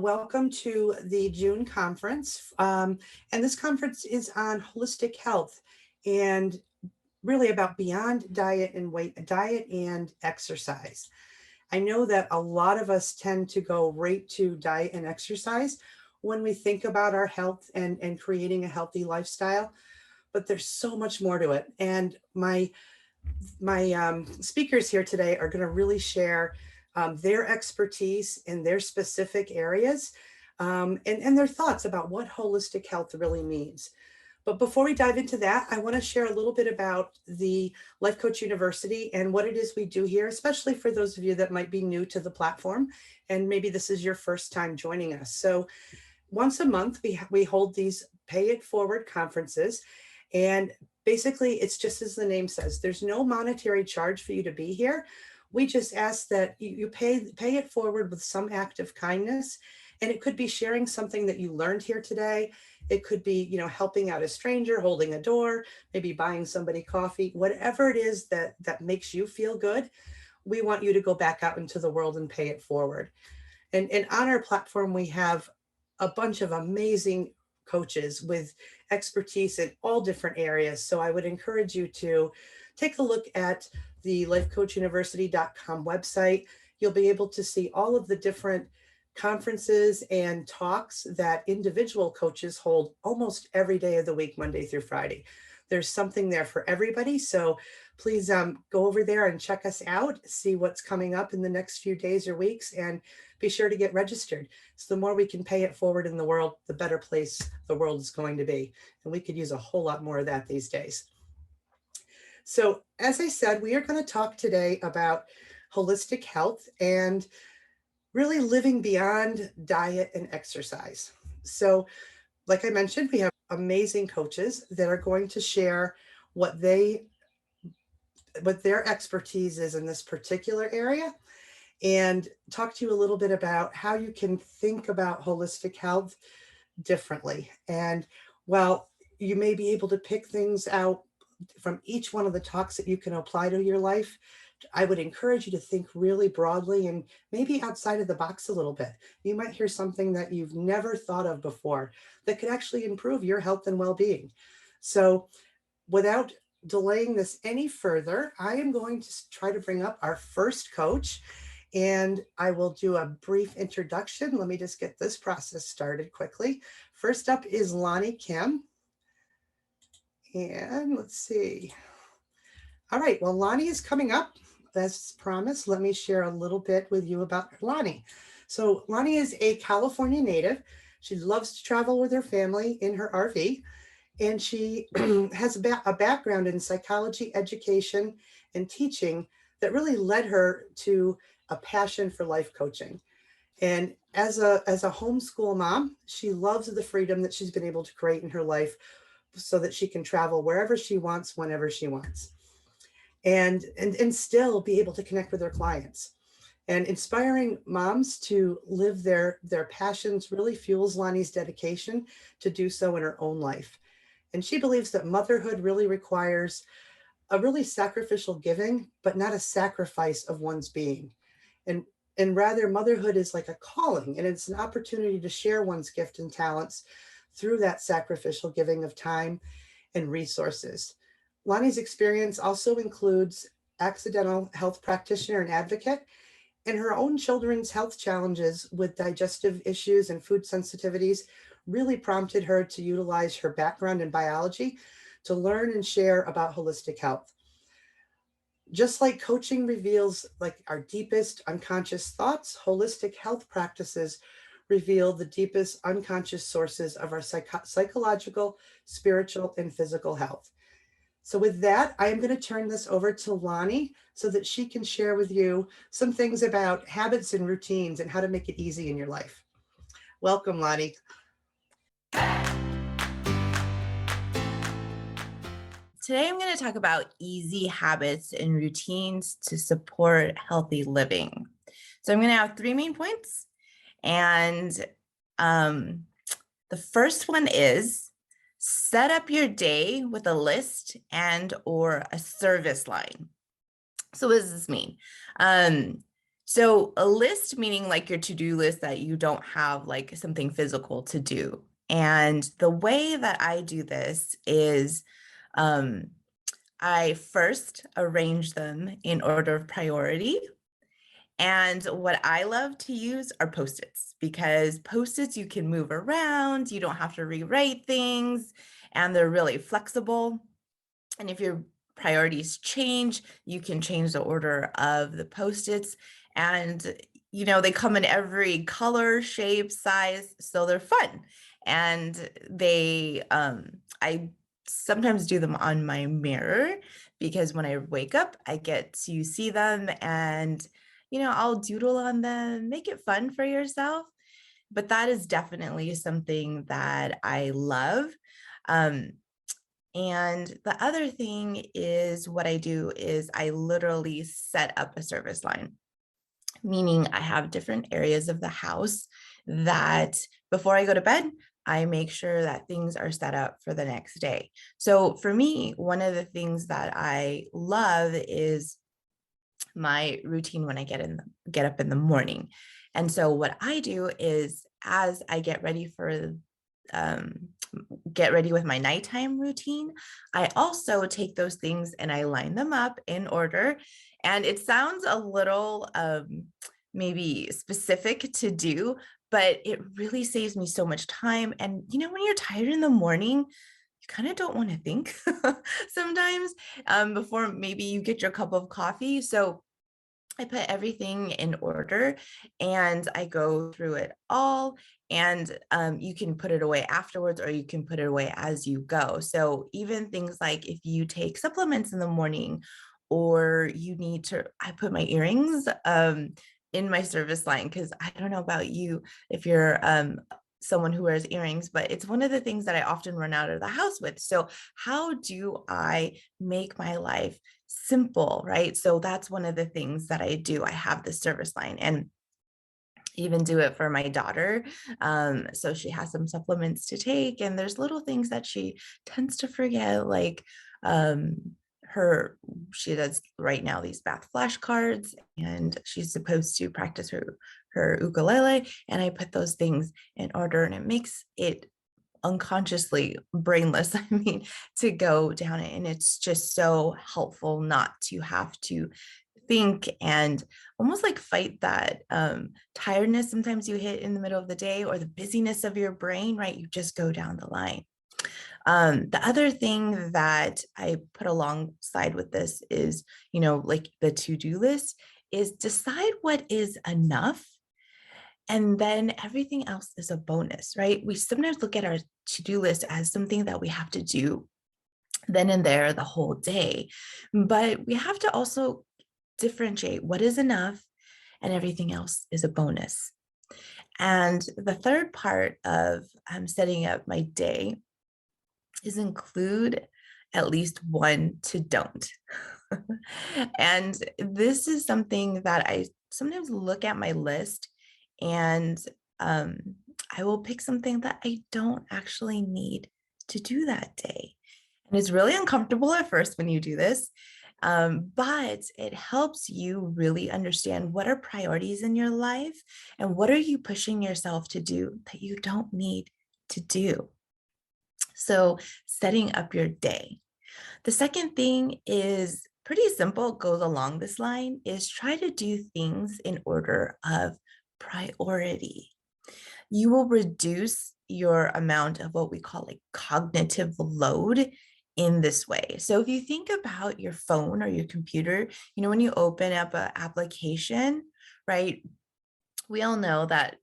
welcome to the June conference. And this conference is on holistic health and really about beyond diet and exercise. I know that a lot of us tend to go right to diet and exercise when we think about our health and creating a healthy lifestyle, but there's so much more to it. And my speakers here today are going to really share their expertise in their specific areas and their thoughts about what holistic health really means. But before we dive into that, I want to share a little bit about the Life Coach University and what it is we do here, especially for those of you that might be new to the platform and maybe this is your first time joining us. So once a month, we hold these pay it forward conferences. And basically, it's just as the name says, there's no monetary charge for you to be here. We just ask that you pay it forward with some act of kindness. And it could be sharing something that you learned here today. It could be, helping out a stranger, holding a door, maybe buying somebody coffee, whatever it is that makes you feel good. We want you to go back out into the world and pay it forward. And on our platform, we have a bunch of amazing coaches with expertise in all different areas. So I would encourage you to take a look at the lifecoachuniversity.com website. You'll be able to see all of the different conferences and talks that individual coaches hold almost every day of the week, Monday through Friday. There's something there for everybody. So please go over there and check us out, see what's coming up in the next few days or weeks, and be sure to get registered. So the more we can pay it forward in the world, the better place the world is going to be. And we could use a whole lot more of that these days. So as I said, we are going to talk today about holistic health and really living beyond diet and exercise. So like I mentioned, we have amazing coaches that are going to share what their expertise is in this particular area and talk to you a little bit about how you can think about holistic health differently. And while you may be able to pick things out from each one of the talks that you can apply to your life, I would encourage you to think really broadly and maybe outside of the box a little bit. You might hear something that you've never thought of before that could actually improve your health and well-being. So without delaying this any further, I am going to try to bring up our first coach, and I will do a brief introduction. Let me just get this process started quickly. First up is Lani Kim. And let's see. All right, well, Lani is coming up. As promised, let me share a little bit with you about Lani. So Lani is a California native. She loves to travel with her family in her RV, and she has a background in psychology, education, and teaching that really led her to a passion for life coaching. And as a homeschool mom, she loves the freedom that she's been able to create in her life so that she can travel wherever she wants, whenever she wants. And still be able to connect with their clients. And inspiring moms to live their passions really fuels Lani's dedication to do so in her own life. And she believes that motherhood really requires a really sacrificial giving, but not a sacrifice of one's being. And rather, motherhood is like a calling, and it's an opportunity to share one's gift and talents through that sacrificial giving of time and resources. Lani's experience also includes accidental health practitioner and advocate, and her own children's health challenges with digestive issues and food sensitivities really prompted her to utilize her background in biology to learn and share about holistic health. Just like coaching reveals like our deepest unconscious thoughts, holistic health practices reveal the deepest unconscious sources of our psychological, spiritual, and physical health. So with that, I am going to turn this over to Lani so that she can share with you some things about habits and routines and how to make it easy in your life. Welcome, Lani. Today, I'm going to talk about easy habits and routines to support healthy living. So I'm going to have 3 main points. And the first one is set up your day with a list and or a service line. So what does this mean? So a list meaning like your to-do list that you don't have like something physical to do. And the way that I do this is um, I first arrange them in order of priority. And what I love to use are Post-its because Post-its you can move around, you don't have to rewrite things, and they're really flexible. And if your priorities change, you can change the order of the Post-its. And, they come in every color, shape, size, so they're fun. And I sometimes do them on my mirror because when I wake up, I get to see them and, I'll doodle on them, make it fun for yourself. But that is definitely something that I love. Um, and the other thing is what I do is I literally set up a service line, meaning I have different areas of the house that before I go to bed, I make sure that things are set up for the next day. So for me, one of the things that I love is my routine when I get up in the morning. And so what I do is as I um, get ready with my nighttime routine, I also take those things and I line them up in order. And it sounds a little maybe specific to do, but it really saves me so much time. And when you're tired in the morning, you kind of don't want to think sometimes before maybe you get your cup of coffee. So I put everything in order and I go through it all. And you can put it away afterwards or you can put it away as you go. So even things like if you take supplements in the morning or I put my earrings in my service line because I don't know about you if you're someone who wears earrings, but it's one of the things that I often run out of the house with. So how do I make my life simple, right? So that's one of the things that I do. I have the service line and even do it for my daughter. So she has some supplements to take, and there's little things that she tends to forget, like um, she does right now these math flashcards, and she's supposed to practice her ukulele, and I put those things in order, and it makes it unconsciously brainless, I mean, to go down it. And it's just so helpful not to have to think and almost like fight that tiredness sometimes you hit in the middle of the day or the busyness of your brain, right? You just go down the line. The other thing that I put alongside with this is, like the to-do list is decide what is enough and then everything else is a bonus, right? We sometimes look at our to-do list as something that we have to do then and there the whole day. But we have to also differentiate what is enough and everything else is a bonus. And the third part of setting up my day is include at least one to don't. And this is something that I sometimes look at my list and um, I will pick something that I don't actually need to do that day. And it's really uncomfortable at first when you do this, but it helps you really understand what are priorities in your life and what are you pushing yourself to do that you don't need to do. So setting up your day. The second thing is pretty simple, goes along this line, is try to do things in order of priority. You will reduce your amount of what we call like cognitive load in this way. So if you think about your phone or your computer, when you open up an application, right? We all know that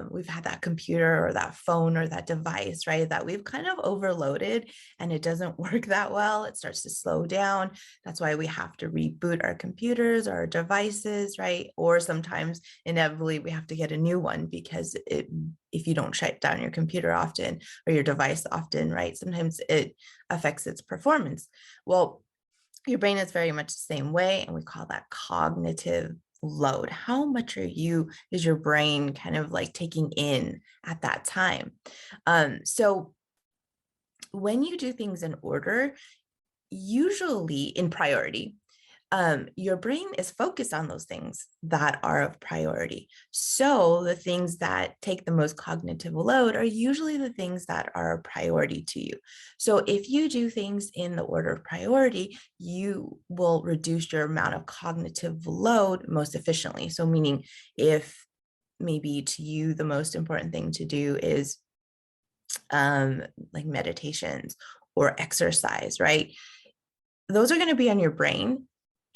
we've had that computer or that phone or that device, right? That we've kind of overloaded and it doesn't work that well. It starts to slow down. That's why we have to reboot our computers or our devices, right? Or sometimes inevitably we have to get a new one because if you don't shut down your computer often or your device often, right? Sometimes it affects its performance. Well, your brain is very much the same way, and we call that cognitive load. How much is your brain kind of like taking in at that time? So when you do things in order, usually in priority, your brain is focused on those things that are of priority. So the things that take the most cognitive load are usually the things that are a priority to you. So if you do things in the order of priority, you will reduce your amount of cognitive load most efficiently. So meaning if maybe to you, the most important thing to do is like meditations or exercise, right? Those are going to be on your brain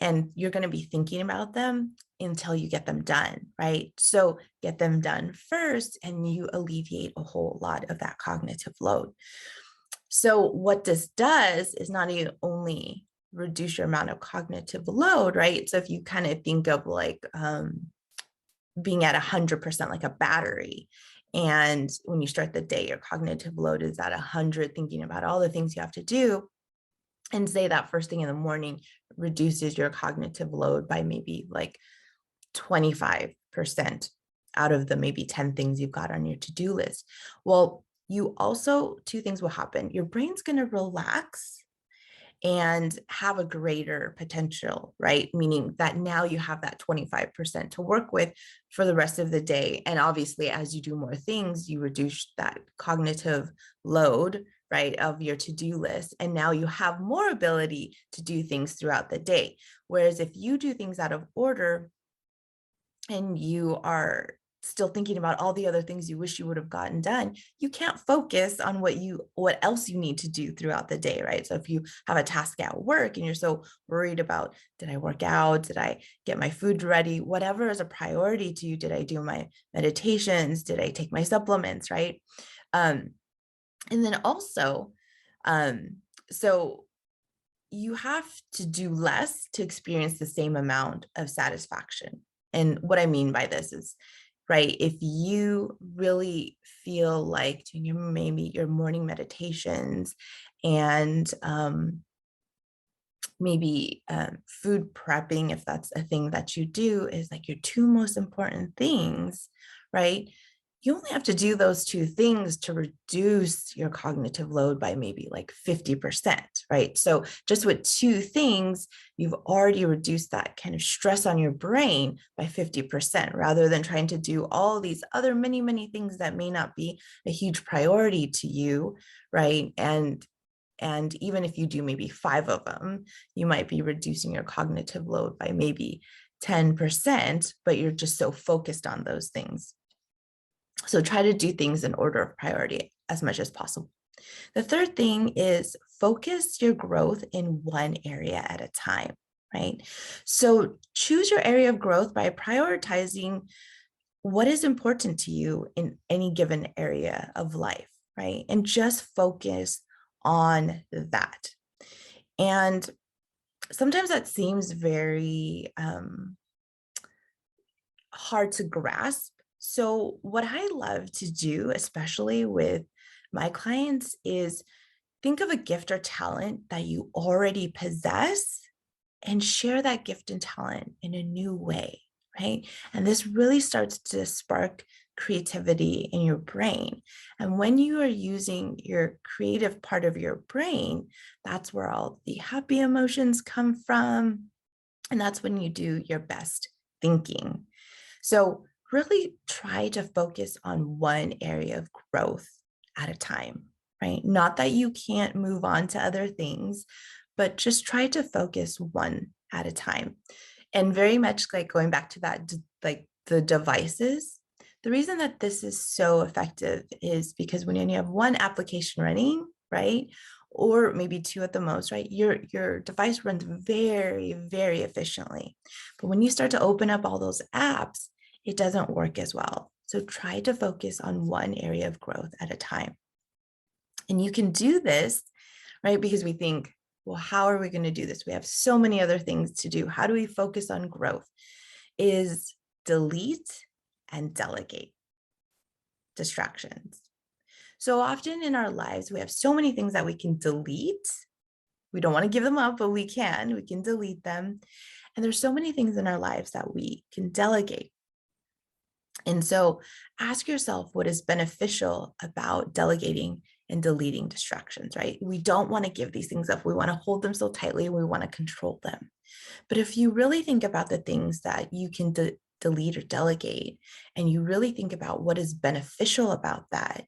and you're going to be thinking about them until you get them done, right? So get them done first and you alleviate a whole lot of that cognitive load. So what this does is not only reduce your amount of cognitive load, right? So if you kind of think of like being at 100% like a battery, and when you start the day, your cognitive load is at 100, thinking about all the things you have to do, and say that first thing in the morning reduces your cognitive load by maybe like 25% out of the maybe 10 things you've got on your to-do list. Well, you also, two things will happen. Your brain's going to relax and have a greater potential, right? Meaning that now you have that 25% to work with for the rest of the day. And obviously, as you do more things, you reduce that cognitive load, right, of your to-do list. And now you have more ability to do things throughout the day. Whereas if you do things out of order and you are still thinking about all the other things you wish you would have gotten done, you can't focus on what else you need to do throughout the day, right? So if you have a task at work and you're so worried about, did I work out? Did I get my food ready? Whatever is a priority to you, did I do my meditations? Did I take my supplements, right? And then also, so you have to do less to experience the same amount of satisfaction. And what I mean by this is, right, if you really feel like doing maybe your morning meditations and maybe food prepping, if that's a thing that you do, is like your two most important things, right? You only have to do those two things to reduce your cognitive load by maybe like 50%, right? So just with two things, you've already reduced that kind of stress on your brain by 50%, rather than trying to do all these other many, many things that may not be a huge priority to you, right? And even if you do maybe 5 of them, you might be reducing your cognitive load by maybe 10%, but you're just so focused on those things. So try to do things in order of priority as much as possible. The third thing is focus your growth in one area at a time, right? So choose your area of growth by prioritizing what is important to you in any given area of life, right? And just focus on that. And sometimes that seems very hard to grasp. So what I love to do, especially with my clients, is think of a gift or talent that you already possess and share that gift and talent in a new way, right? And this really starts to spark creativity in your brain. And when you are using your creative part of your brain, that's where all the happy emotions come from. And that's when you do your best thinking. So really try to focus on one area of growth at a time, right? Not that you can't move on to other things, but just try to focus one at a time. And very much like going back to that, like the devices, the reason that this is so effective is because when you have one application running, right? Or maybe two at the most, right? Your device runs very, very efficiently. But when you start to open up all those apps, it doesn't work as well. So try to focus on one area of growth at a time. And you can do this, right? Because we think, well, how are we going to do this? We have so many other things to do. How do we focus on growth? Is delete and delegate distractions. So often in our lives, we have so many things that we can delete. We don't want to give them up, but we can delete them. And there's so many things in our lives that we can delegate. And so ask yourself what is beneficial about delegating and deleting distractions, right? We don't want to give these things up. We want to hold them so tightly. We want to control them. But if you really think about the things that you can delete or delegate, and you really think about what is beneficial about that,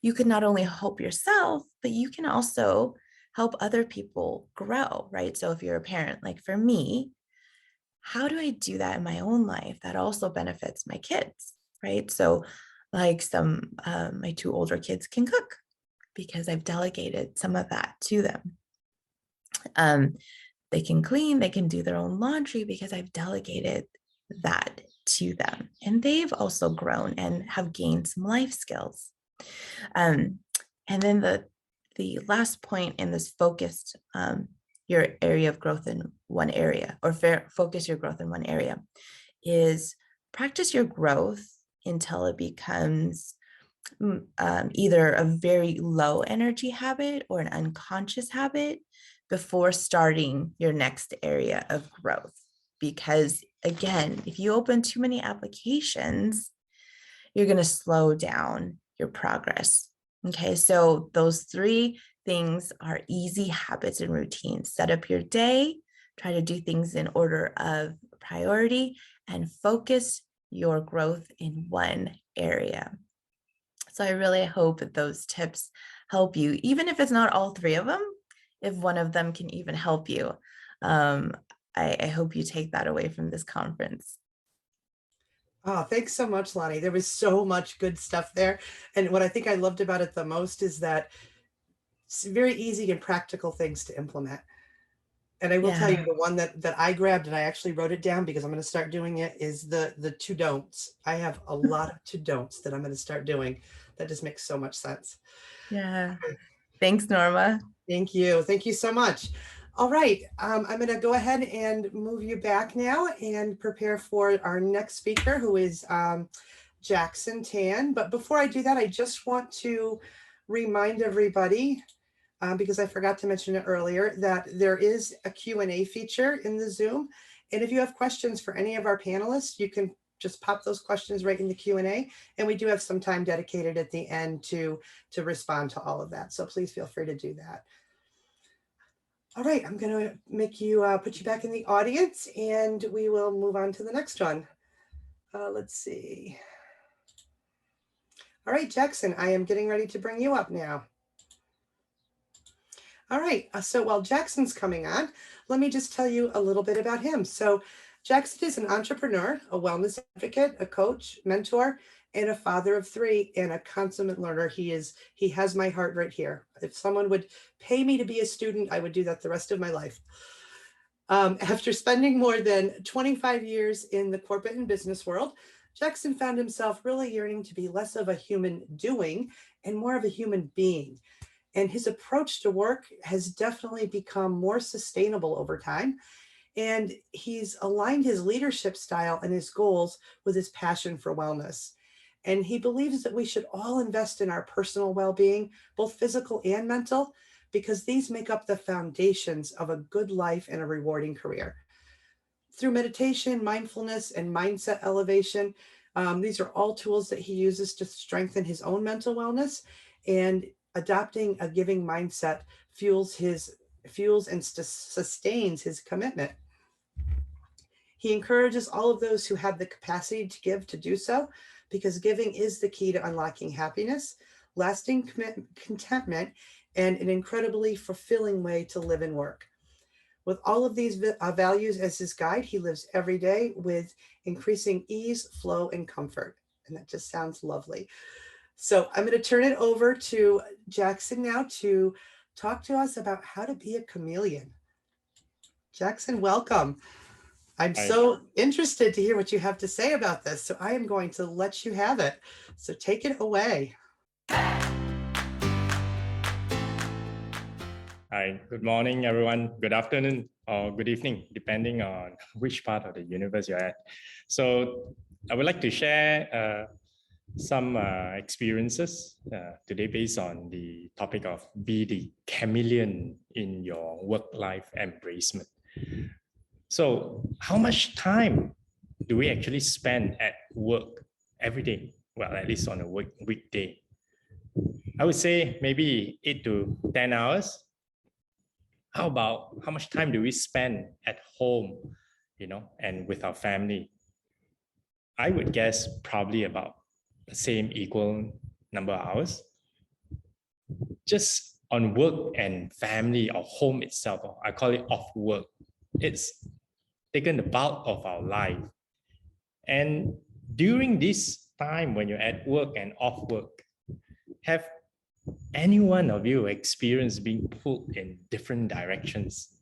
you can not only help yourself, but you can also help other people grow, right? So if you're a parent, like for me, how do I do that in my own life that also benefits my kids, right? So like my two older kids can cook because I've delegated some of that to them. They can clean, they can do their own laundry because I've delegated that to them. And they've also grown and have gained some life skills. And then the last point in this focused your area of growth in one area, or focus your growth in one area, is practice your growth until it becomes either a very low energy habit or an unconscious habit before starting your next area of growth. Because again, if you open too many applications, you're going to slow down your progress. Okay, so those three things are easy habits and routines. Set up your day, try to do things in order of priority, and focus your growth in one area. So I really hope that those tips help you, even if it's not all three of them, if one of them can even help you. I hope you take that away from this conference. Oh, thanks so much, Lani. There was so much good stuff there. And what I think I loved about it the most is that it's very easy and practical things to implement. And I will tell you, Yeah. the one that I grabbed, and I actually wrote it down because I'm going to start doing it, is the to don'ts. I have a lot of to don'ts that I'm going to start doing. That just makes so much sense. Yeah. Thanks, Norma. Thank you. Thank you so much. All right. I'm going to go ahead and move you back now and prepare for our next speaker, who is Jackson Tan. But before I do that, I just want to remind everybody, because I forgot to mention it earlier, that there is a Q&A feature in the Zoom. And if you have questions for any of our panelists, you can just pop those questions right in the Q&A. And we do have some time dedicated at the end to respond to all of that. So please feel free to do that. All right, I'm going to make you put you back in the audience, and we will move on to the next one. Let's see. All right, Jackson, I am getting ready to bring you up now. All right, so while Jackson's coming on, let me just tell you a little bit about him. So Jackson is an entrepreneur, a wellness advocate, a coach, mentor, and a father of three, and a consummate learner. He has my heart right here. If someone would pay me to be a student, I would do that the rest of my life. After spending more than 25 years in the corporate and business world, Jackson found himself really yearning to be less of a human doing and more of a human being. And his approach to work has definitely become more sustainable over time. And he's aligned his leadership style and his goals with his passion for wellness. And he believes that we should all invest in our personal well-being, both physical and mental, because these make up the foundations of a good life and a rewarding career. Through meditation, mindfulness, and mindset elevation, these are all tools that he uses to strengthen his own mental wellness, and adopting a giving mindset fuels and sustains his commitment. He encourages all of those who have the capacity to give to do so, because giving is the key to unlocking happiness, lasting contentment, and an incredibly fulfilling way to live and work. With all of these values as his guide, he lives every day with increasing ease, flow, and comfort. And that just sounds lovely. So I'm going to turn it over to Jackson now to talk to us about how to be a chameleon. Jackson, welcome. I'm so interested to hear what you have to say about this. So I am going to let you have it. So take it away. Hi, good morning, everyone. Good afternoon or good evening, depending on which part of the universe you're at. So I would like to share some experiences today based on the topic of be the chameleon in your work-life embracement. So how much time do we actually spend at work every day? Well, at least on a weekday. I would say maybe 8 to 10 hours. How about how much time do we spend at home, and with our family? I would guess probably about the same equal number of hours. Just on work and family or home itself, or I call it off work, it's taken the bulk of our life. And during this time when you're at work and off work, have any one of you experienced being pulled in different directions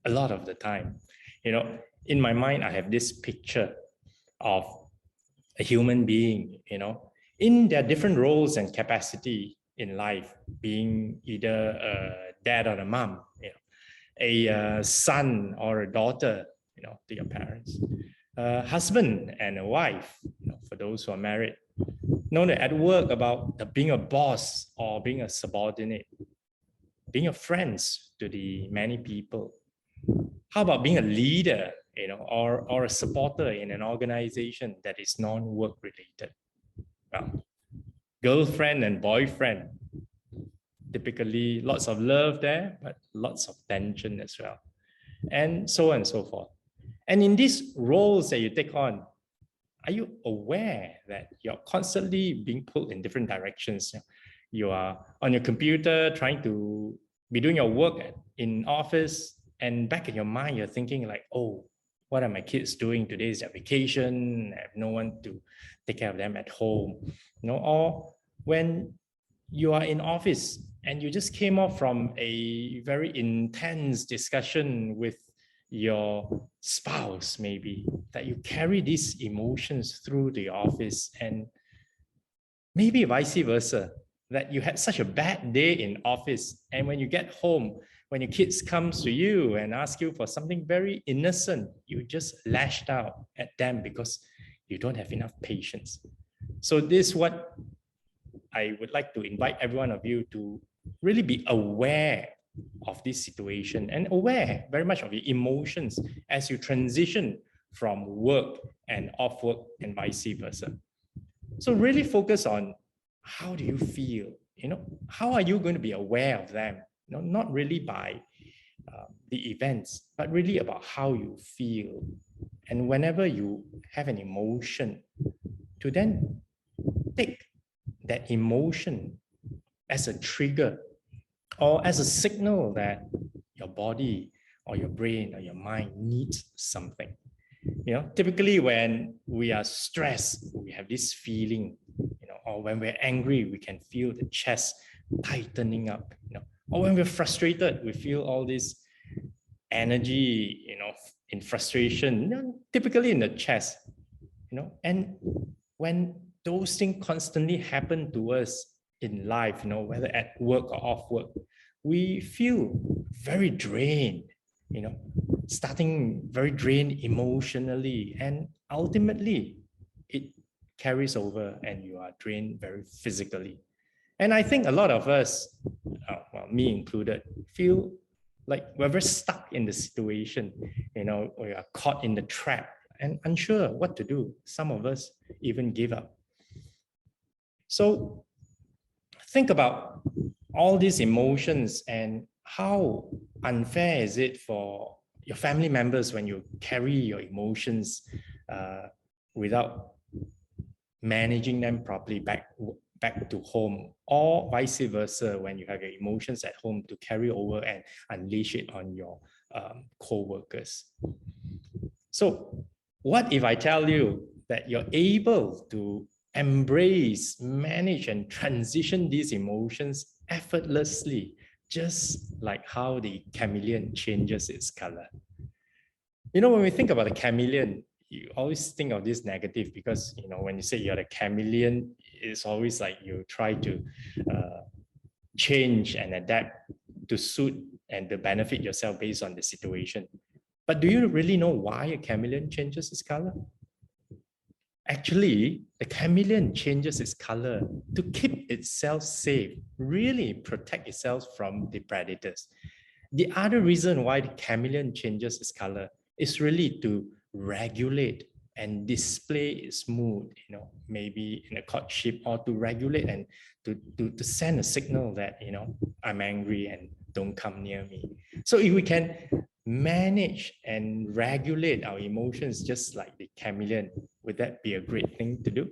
a lot of the time? In my mind, I have this picture of a human being, in their different roles and capacity in life, being either a dad or a mom, a son or a daughter, to your parents, a husband and a wife, for those who are married. At work, about being a boss or being a subordinate, being a friend to the many people. How about being a leader, or a supporter in an organization that is non-work related? Well, girlfriend and boyfriend, typically lots of love there, but lots of tension as well, and so on and so forth. And in these roles that you take on, are you aware that you're constantly being pulled in different directions? You are on your computer trying to be doing your work in office, and back in your mind, you're thinking like, oh, what are my kids doing? Today is their vacation. I have no one to take care of them at home. Or when you are in office and you just came off from a very intense discussion with your spouse, maybe, that you carry these emotions through the office, and maybe vice versa, that you had such a bad day in office, and when you get home, when your kids comes to you and ask you for something very innocent, you just lashed out at them because you don't have enough patience. So this is what I would like to invite every one of you to really be aware of this situation, and aware very much of your emotions as you transition from work and off work and vice versa. So really focus on, how do you feel? How are you going to be aware of them? Not really by the events, but really about how you feel. And whenever you have an emotion, to then take that emotion as a trigger or as a signal that your body or your brain or your mind needs something. Typically when we are stressed, we have this feeling, or when we're angry, we can feel the chest tightening up, or when we're frustrated, we feel all this energy, in frustration, typically in the chest, and when those things constantly happen to us in life, whether at work or off work, we feel very drained, starting very drained emotionally, and ultimately it carries over and you are drained very physically. And I think a lot of us, well, me included, feel like we're very stuck in the situation, we are caught in the trap and unsure what to do. Some of us even give up. So think about all these emotions and how unfair is it for your family members when you carry your emotions without managing them properly back to home, or vice versa, when you have your emotions at home to carry over and unleash it on your co-workers. So what if I tell you that you're able to embrace, manage, and transition these emotions effortlessly, just like how the chameleon changes its color? When we think about a chameleon, you always think of this negative, because when you say you're a chameleon, it's always like you try to change and adapt to suit and to benefit yourself based on the situation. But do you really know why a chameleon changes its color? Actually, the chameleon changes its color to keep itself safe, really protect itself from the predators. The other reason why the chameleon changes its color is really to regulate and display its mood, maybe in a courtship, or to regulate and to send a signal that, I'm angry and don't come near me. So if we can manage and regulate our emotions just like the chameleon, would that be a great thing to do?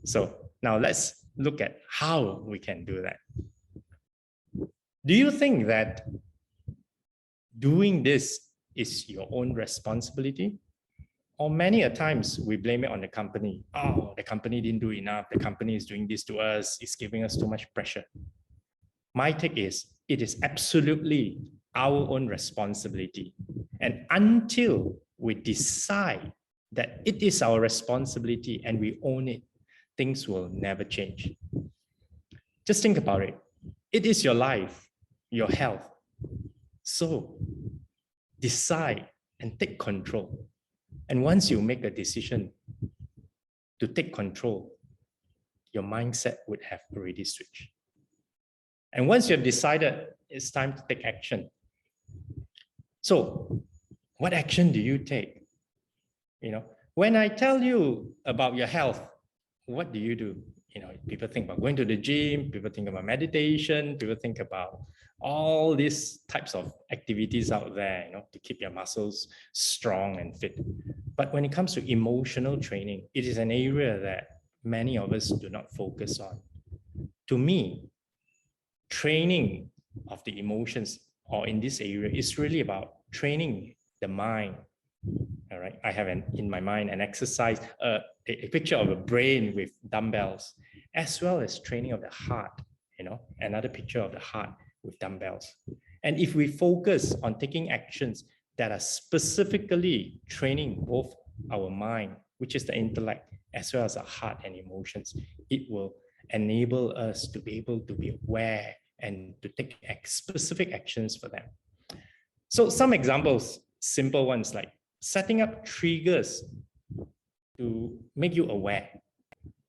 So now let's look at how we can do that. Do you think that doing this is your own responsibility? Or many a times we blame it on the company. Oh, the company didn't do enough. The company is doing this to us. It's giving us too much pressure. My take is, it is absolutely our own responsibility. And until we decide that it is our responsibility and we own it, things will never change. Just think about it. It is your life, your health. So decide and take control. And once you make a decision to take control, your mindset would have already switched. And once you've decided, it's time to take action. So what action do you take? When I tell you about your health, what do you do? People think about going to the gym, people think about meditation, people think about all these types of activities out there, to keep your muscles strong and fit. But when it comes to emotional training, it is an area that many of us do not focus on. To me, training of the emotions, or in this area, is really about training the mind. All right, I have in my mind an exercise, a picture of a brain with dumbbells, as well as training of the heart, another picture of the heart with dumbbells. And if we focus on taking actions that are specifically training both our mind, which is the intellect, as well as our heart and emotions, it will enable us to be able to be aware and to take specific actions for them. So some examples, simple ones like setting up triggers to make you aware.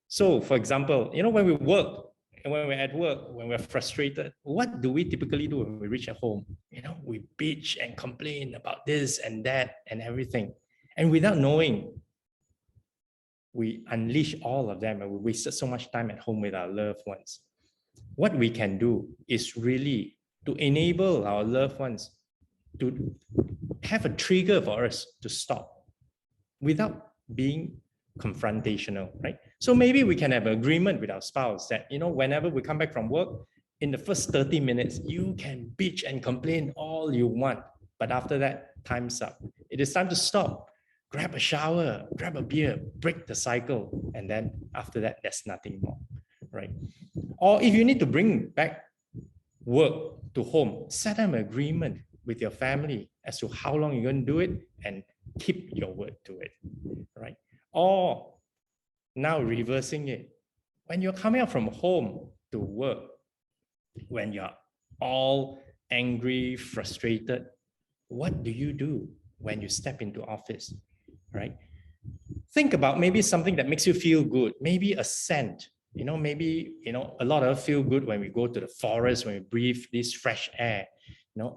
So for example, when we work, and when we're at work, when we're frustrated, what do we typically do when we reach at home? We bitch and complain about this and that and everything. And without knowing, we unleash all of them and we wasted so much time at home with our loved ones. What we can do is really to enable our loved ones to have a trigger for us to stop without being confrontational, right? So maybe we can have an agreement with our spouse that, whenever we come back from work, in the first 30 minutes, you can bitch and complain all you want. But after that, time's up. It is time to stop. Grab a shower, grab a beer, break the cycle. And then after that, there's nothing more, right? Or if you need to bring back work to home, set an agreement with your family as to how long you're going to do it and keep your word to it, right? Or now reversing it. When you're coming out from home to work, when you're all angry, frustrated, what do you do when you step into office, right? Think about maybe something that makes you feel good, maybe a scent. Maybe, a lot of us feel good when we go to the forest, when we breathe this fresh air,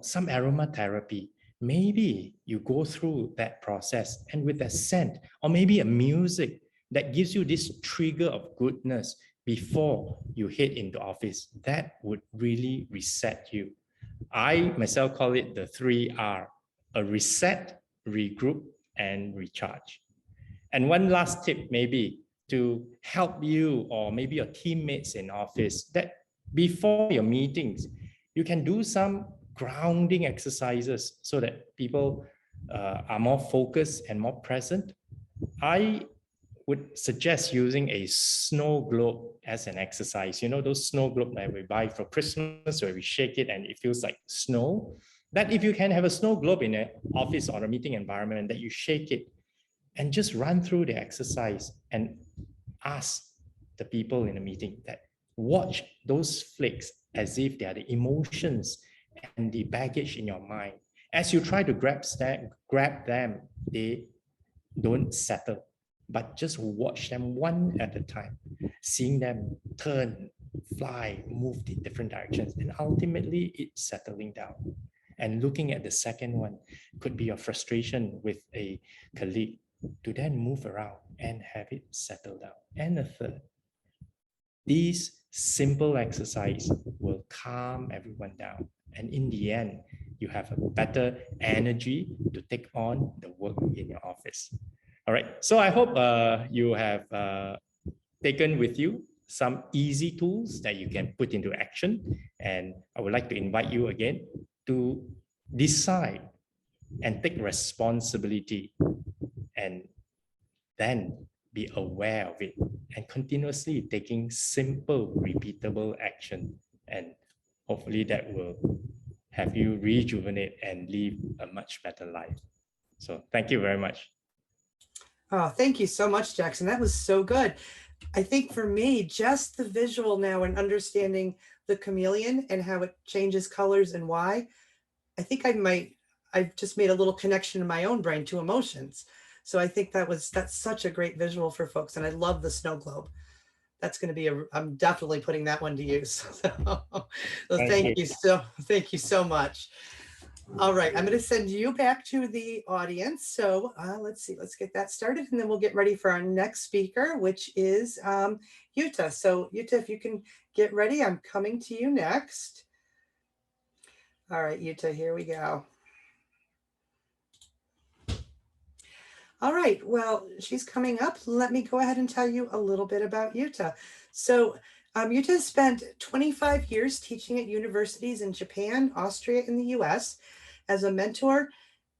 some aromatherapy. Maybe you go through that process and with that scent, or maybe a music that gives you this trigger of goodness before you head into office, that would really reset you. I myself call it the 3R, a reset, regroup, and recharge. And one last tip maybe to help you or maybe your teammates in office, that before your meetings, you can do some grounding exercises so that people are more focused and more present. I would suggest using a snow globe as an exercise. Those snow globes that we buy for Christmas where we shake it and it feels like snow. That if you can have a snow globe in an office or a meeting environment, that you shake it and just run through the exercise and ask the people in the meeting that watch those flakes as if they are the emotions and the baggage in your mind. As you try to grab them, they don't settle, but just watch them one at a time, seeing them turn, fly, move in different directions, and ultimately it's settling down. And looking at the second one could be your frustration with a colleague, to then move around and have it settle down. And a third, these simple exercise will calm everyone down. And in the end, you have a better energy to take on the work in your office. All right. So I hope you have taken with you some easy tools that you can put into action. And I would like to invite you again to decide and take responsibility and then be aware of it and continuously taking simple, repeatable action. And hopefully that will have you rejuvenate and live a much better life. So thank you very much. Oh, thank you so much, Jackson. That was so good. I think for me, just the visual now and understanding the chameleon and how it changes colors and why, I think I've just made a little connection in my own brain to emotions. So I think that's such a great visual for folks. And I love the snow globe. That's going to be I'm definitely putting that one to use. So thank you so much. All right, I'm going to send you back to the audience. So let's see, let's get that started, and then we'll get ready for our next speaker, which is Jutta. So Jutta, if you can get ready, I'm coming to you next. All right, Jutta, here we go. All right, well, she's coming up. Let me go ahead and tell you a little bit about Jutta. So Jutta spent 25 years teaching at universities in Japan, Austria, and the US. As a mentor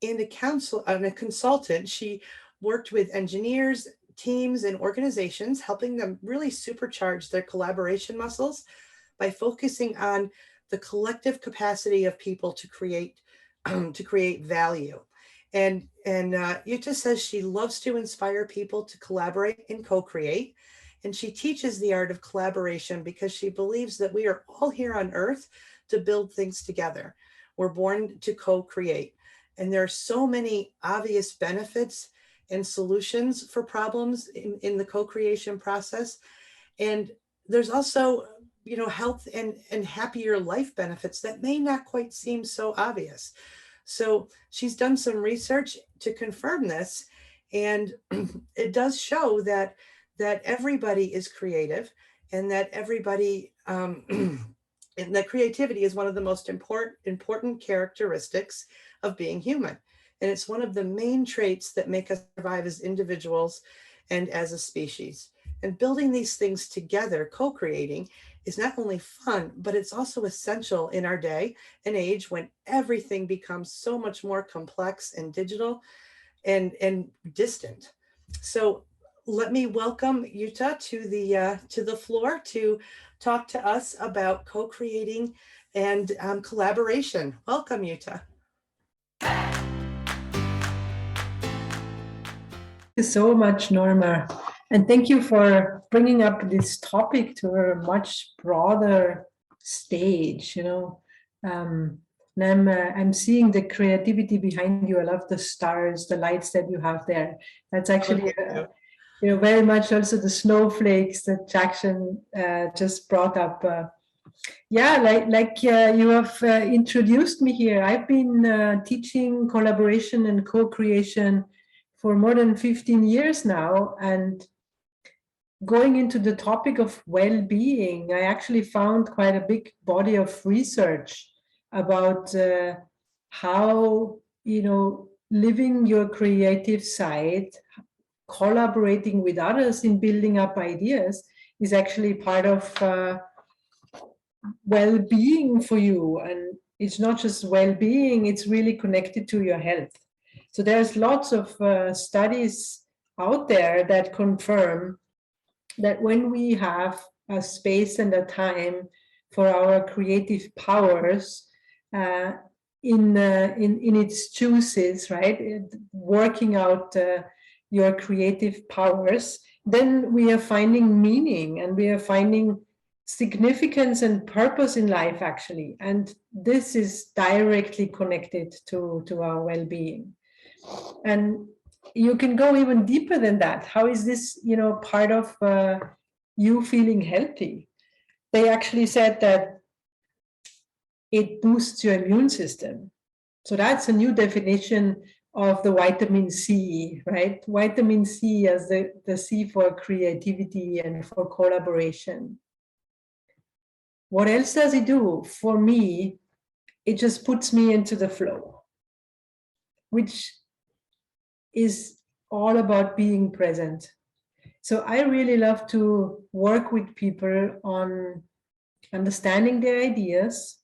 and a consultant, she worked with engineers, teams, and organizations, helping them really supercharge their collaboration muscles by focusing on the collective capacity of people to create value. And Jutta says she loves to inspire people to collaborate and co-create. And she teaches the art of collaboration because she believes that we are all here on Earth to build things together. We're born to co-create. And there are so many obvious benefits and solutions for problems in the co-creation process. And there's also, health and happier life benefits that may not quite seem so obvious. So she's done some research to confirm this, and it does show that everybody is creative, and that everybody and that creativity is one of the most important characteristics of being human, and it's one of the main traits that make us survive as individuals and as a species. And building these things together, co-creating, is not only fun, but it's also essential in our day and age when everything becomes so much more complex and digital and distant. So let me welcome Jutta to the floor to talk to us about co-creating and collaboration. Welcome, Jutta. Thank you so much, Norma. And thank you for bringing up this topic to a much broader stage. And I'm seeing the creativity behind you. I love the stars, the lights that you have there. That's actually, very much also the snowflakes that Jackson just brought up. You have introduced me here. I've been teaching collaboration and co-creation for more than 15 years now, and going into the topic of well-being, I actually found quite a big body of research about how, living your creative side, collaborating with others in building up ideas is actually part of well-being for you. And it's not just well-being, it's really connected to your health. So there's lots of studies out there that confirm that when we have a space and a time for our creative powers in its juices, right, working out your creative powers, then we are finding meaning and we are finding significance and purpose in life, actually. And this is directly connected to our well-being. And you can go even deeper than that. How is this, part of you feeling healthy? They actually said that it boosts your immune system. So that's a new definition of the vitamin C, right? Vitamin C as the C for creativity and for collaboration. What else does it do? For me, it just puts me into the flow, which is all about being present. So I really love to work with people on understanding their ideas,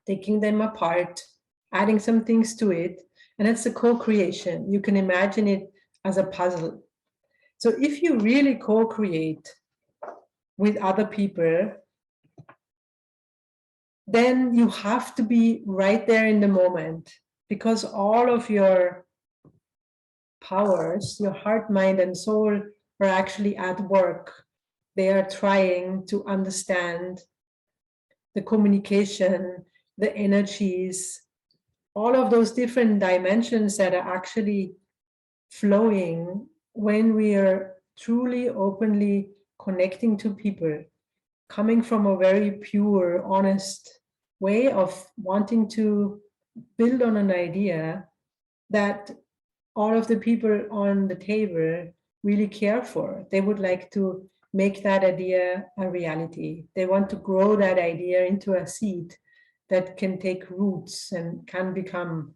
taking them apart, adding some things to it. And it's a co-creation. You can imagine it as a puzzle. So if you really co-create with other people, then you have to be right there in the moment, because all of your powers, your heart, mind, and soul are actually at work. They are trying to understand the communication, the energies, all of those different dimensions that are actually flowing when we are truly openly connecting to people, coming from a very pure, honest way of wanting to build on an idea that all of the people on the table really care for. They would like to make that idea a reality. They want to grow that idea into a seed that can take roots and can become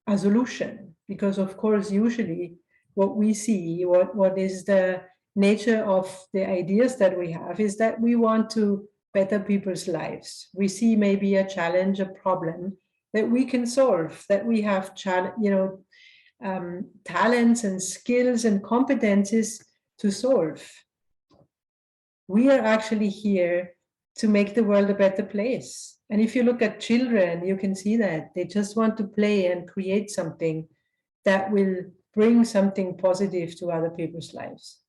a solution. Because of course, usually what we see, what is the nature of the ideas that we have, is that we want to better people's lives. We see maybe a challenge, a problem that we can solve, that we have talents and skills and competencies to solve. We are actually here to make the world a better place. And if you look at children, you can see that they just want to play and create something that will bring something positive to other people's lives.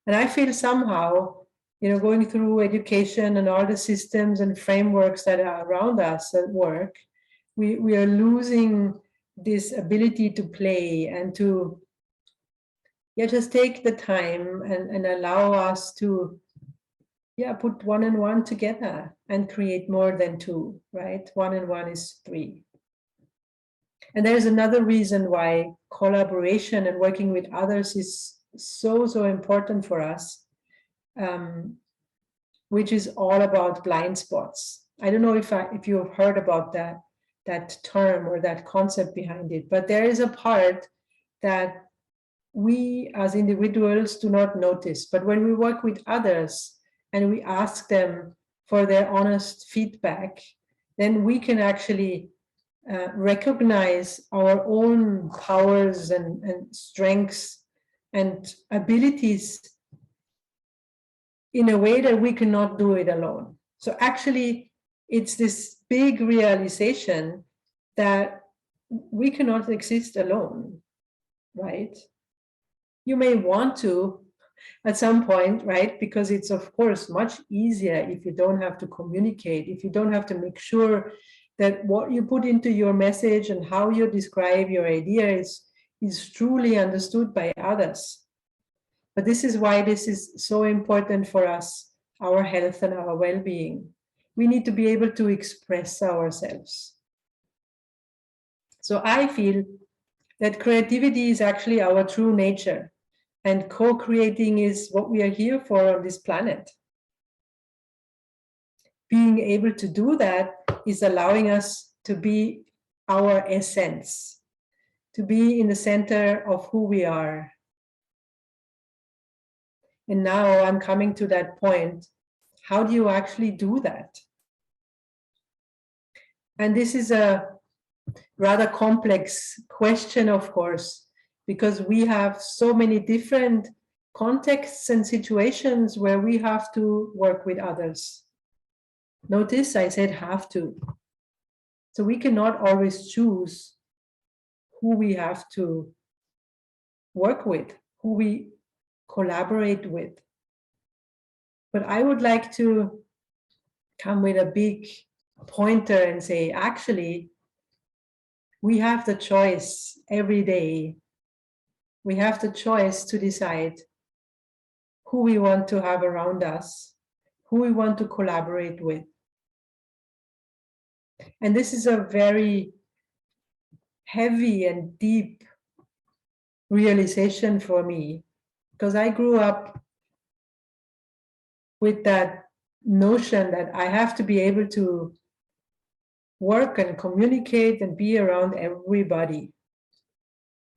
And I feel somehow, going through education and all the systems and frameworks that are around us at work, we are losing this ability to play and to just take the time and allow us to put one and one together and create more than two, right? One and one is three. And there's another reason why collaboration and working with others is so important for us, which is all about blind spots. I don't know if you have heard about that term or that concept behind it, but there is a part that we as individuals do not notice. But when we work with others and we ask them for their honest feedback, then we can actually recognize our own powers and strengths and abilities in a way that we cannot do it alone. So actually, it's this big realization that we cannot exist alone, right? You may want to at some point, right? Because it's of course much easier if you don't have to communicate, if you don't have to make sure that what you put into your message and how you describe your idea is truly understood by others. But this is why this is so important for us, our health and our well-being. We need to be able to express ourselves. So I feel that creativity is actually our true nature, and co-creating is what we are here for on this planet. Being able to do that is allowing us to be our essence, to be in the center of who we are. And now I'm coming to that point. How do you actually do that? And this is a rather complex question, of course, because we have so many different contexts and situations where we have to work with others. Notice I said have to. So we cannot always choose who we have to work with, who we collaborate with. But I would like to come with a big pointer and say, actually, we have the choice every day. We have the choice to decide who we want to have around us, who we want to collaborate with. And this is a very heavy and deep realization for me, because I grew up with that notion that I have to be able to work and communicate and be around everybody.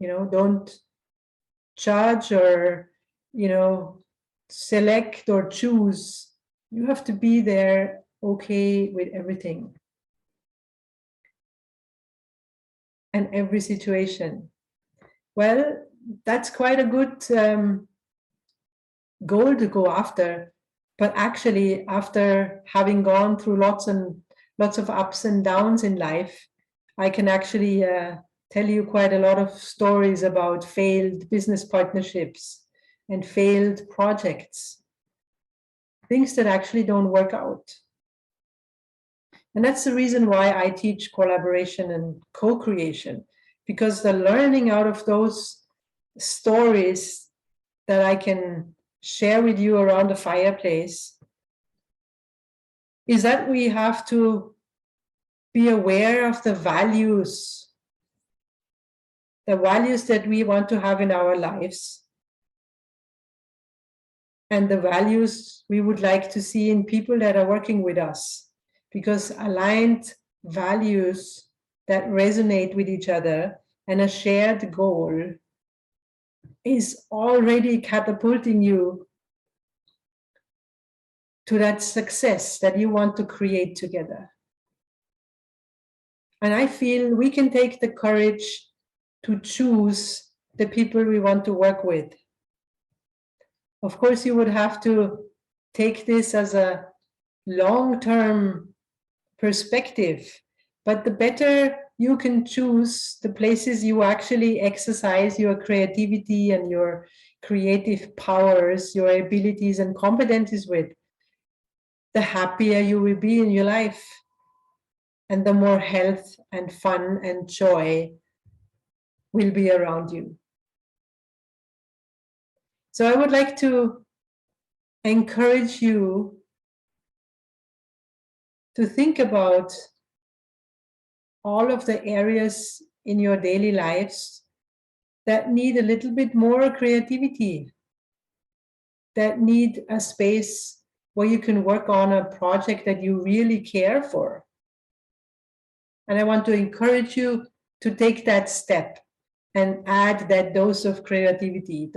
Don't judge or, select or choose. You have to be there, okay with everything and every situation. Well, that's quite a good goal to go after. But actually, after having gone through lots of ups and downs in life, I can actually tell you quite a lot of stories about failed business partnerships and failed projects, things that actually don't work out. And that's the reason why I teach collaboration and co-creation, because the learning out of those stories that I can share with you around the fireplace is that we have to be aware of the values that we want to have in our lives, and the values we would like to see in people that are working with us, because aligned values that resonate with each other and a shared goal is already catapulting you to that success that you want to create together. And I feel we can take the courage to choose the people we want to work with. Of course, you would have to take this as a long-term perspective, but the better you can choose the places you actually exercise your creativity and your creative powers, your abilities and competencies with, the happier you will be in your life, and the more health and fun and joy will be around you. So I would like to encourage you to think about all of the areas in your daily lives that need a little bit more creativity, that need a space where you can work on a project that you really care for. And I want to encourage you to take that step and add that dose of creativity,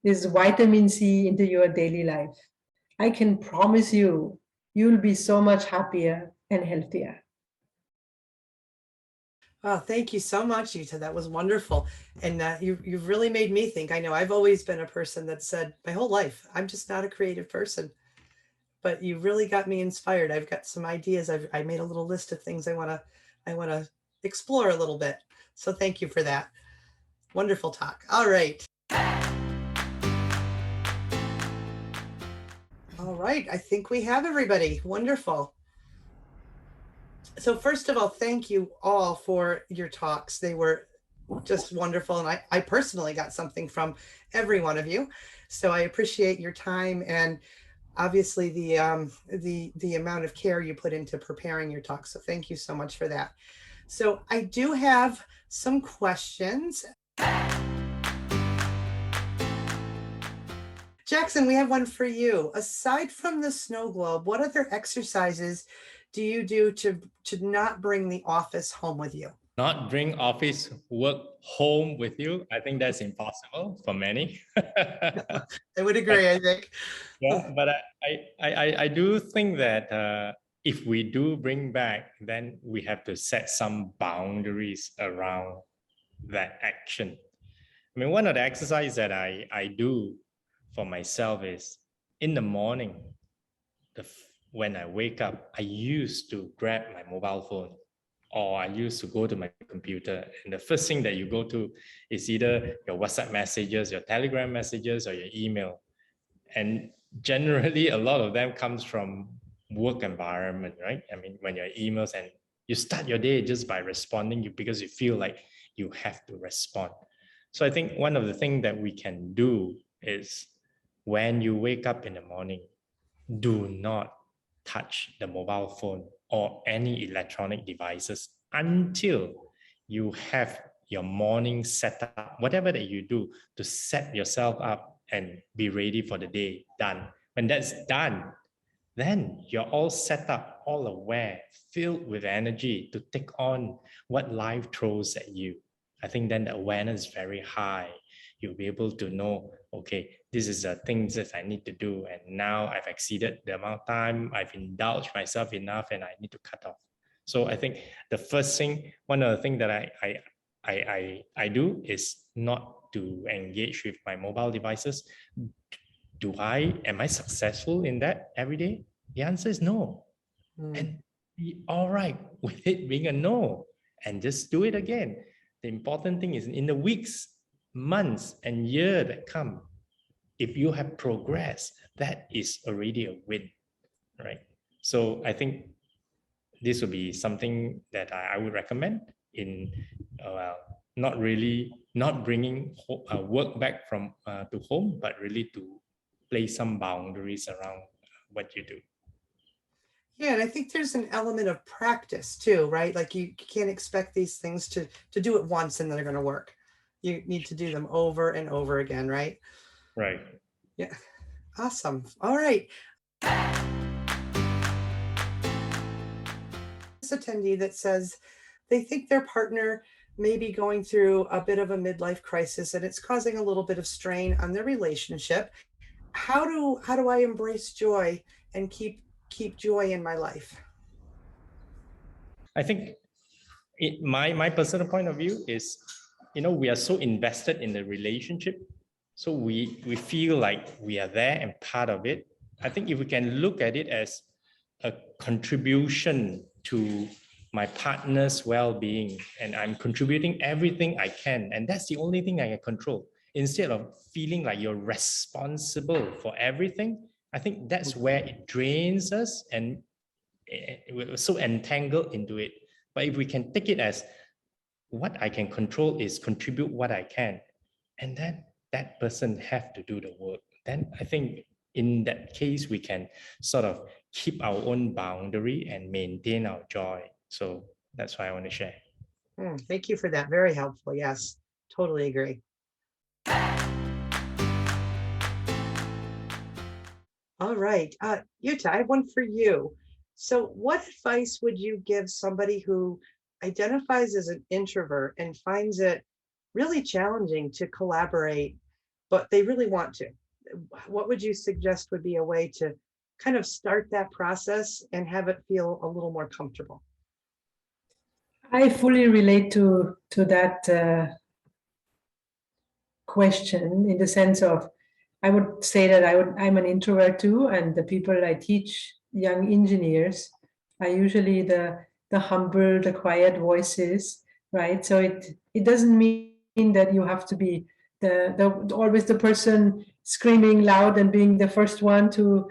this vitamin C into your daily life. I can promise you, you'll be so much happier and healthier. Oh, thank you so much, Jutta. That was wonderful. And you've really made me think. I know I've always been a person that said my whole life, I'm just not a creative person. But you really got me inspired. I've got some ideas. I made a little list of things I want to explore a little bit. So thank you for that. Wonderful talk. All right. All right. I think we have everybody. Wonderful. So first of all, thank you all for your talks. They were just wonderful. And I personally got something from every one of you. So I appreciate your time and obviously the amount of care you put into preparing your talk. So thank you so much for that. So I do have some questions. Jackson, we have one for you. Aside from the snow globe, what other exercises do you do to not bring the office home with you? Not bring office work home with you. I think that's impossible for many. I would agree, I think. Yeah, but I do think that if we do bring back, then we have to set some boundaries around that action. I mean, one of the exercises that I do for myself is in the morning, when I wake up, I used to grab my mobile phone or I used to go to my computer. And the first thing that you go to is either your WhatsApp messages, your Telegram messages, or your email. And generally, a lot of them comes from work environment, right? I mean, when your emails and you start your day just by responding because you feel like you have to respond. So I think one of the things that we can do is when you wake up in the morning, do not touch the mobile phone or any electronic devices until you have your morning set up, whatever that you do to set yourself up and be ready for the day done. When that's done, then you're all set up, all aware, filled with energy to take on what life throws at you. I think then the awareness is very high. You'll be able to know, okay, this is the things that I need to do. And now I've exceeded the amount of time, I've indulged myself enough and I need to cut off. So I think the first thing, one of the things that I do is not to engage with my mobile devices. Am I successful in that every day? The answer is no. And be all right with it being a no, and just do it again. The important thing is in the weeks, months, and years that come, if you have progressed, that is already a win, right? So I think this would be something that I would recommend in not bringing work back from to home, but really to place some boundaries around what you do. Yeah, and I think there's an element of practice too, right? Like you can't expect these things to do it once and then they're going to work. You need to do them over and over again, right? Right. Yeah. Awesome. All right. This attendee that says they think their partner may be going through a bit of a midlife crisis and it's causing a little bit of strain on their relationship. How do I embrace joy and keep joy in my life? I think my personal point of view is, we are so invested in the relationship, so we feel like we are there and part of it. I think if we can look at it as a contribution to my partner's well-being, and I'm contributing everything I can, and that's the only thing I can control, instead of feeling like you're responsible for everything, I think that's where it drains us and we're so entangled into it. But if we can take it as what I can control is contribute what I can, and then that person have to do the work, then I think in that case, we can sort of keep our own boundary and maintain our joy. So that's why I want to share. Thank you for that. Very helpful. Yes, totally agree. All right. Jutta, I have one for you. So what advice would you give somebody who identifies as an introvert and finds it really challenging to collaborate, but they really want to? What would you suggest would be a way to kind of start that process and have it feel a little more comfortable? I fully relate to that question, in the sense of, I would say that I'm an introvert too, and the people I teach, young engineers, are usually the humble, the quiet voices, right? So it doesn't mean that you have to be always the person screaming loud and being the first one to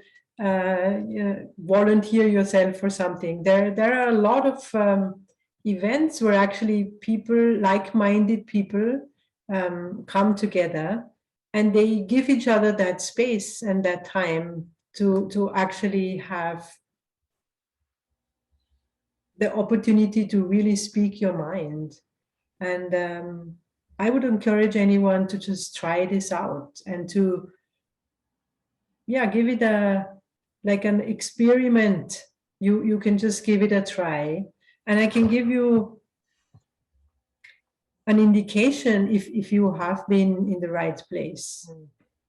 volunteer yourself for something. There are a lot of events where actually people, like-minded people, come together, and they give each other that space and that time to actually have the opportunity to really speak your mind. And I would encourage anyone to just try this out and to, give it like an experiment. You can just give it a try, and I can give you an indication if you have been in the right place.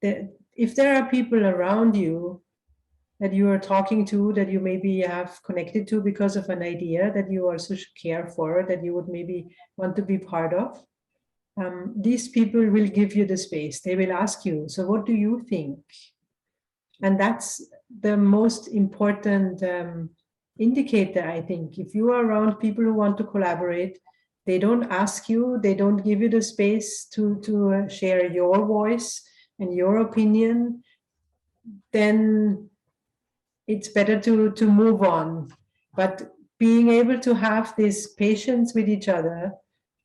If there are people around you that you are talking to, that you maybe have connected to because of an idea that you also care for, that you would maybe want to be part of, these people will give you the space. They will ask you, so what do you think? And that's the most important indicator, I think. If you are around people who want to collaborate, they don't ask you, they don't give you the space to share your voice and your opinion, then it's better to move on. But being able to have this patience with each other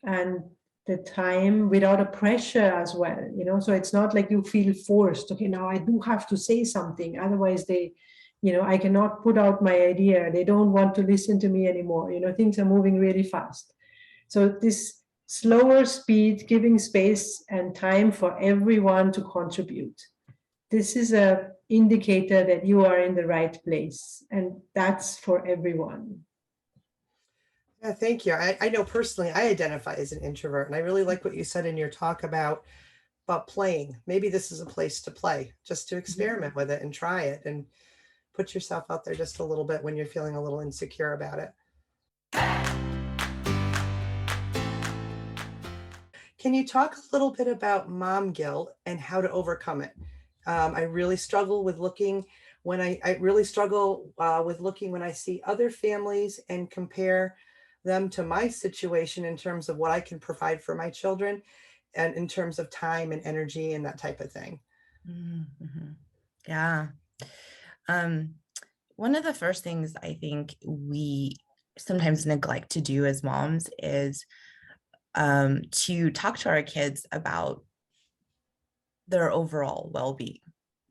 and the time without a pressure as well, so it's not like you feel forced, okay, now I do have to say something, otherwise I cannot put out my idea, they don't want to listen to me anymore, things are moving really fast. So this slower speed, giving space and time for everyone to contribute. This is a indicator that you are in the right place, and that's for everyone. Yeah, thank you. I know personally I identify as an introvert, and I really like what you said in your talk about playing. Maybe this is a place to play, just to experiment with it and try it and put yourself out there just a little bit when you're feeling a little insecure about it. Can you talk a little bit about mom guilt and how to overcome it? I really struggle with looking when I really struggle with looking when I see other families and compare them to my situation in terms of what I can provide for my children and in terms of time and energy and that type of thing. Mm-hmm. Yeah. One of the first things I think we sometimes neglect to do as moms is to talk to our kids about their overall well-being.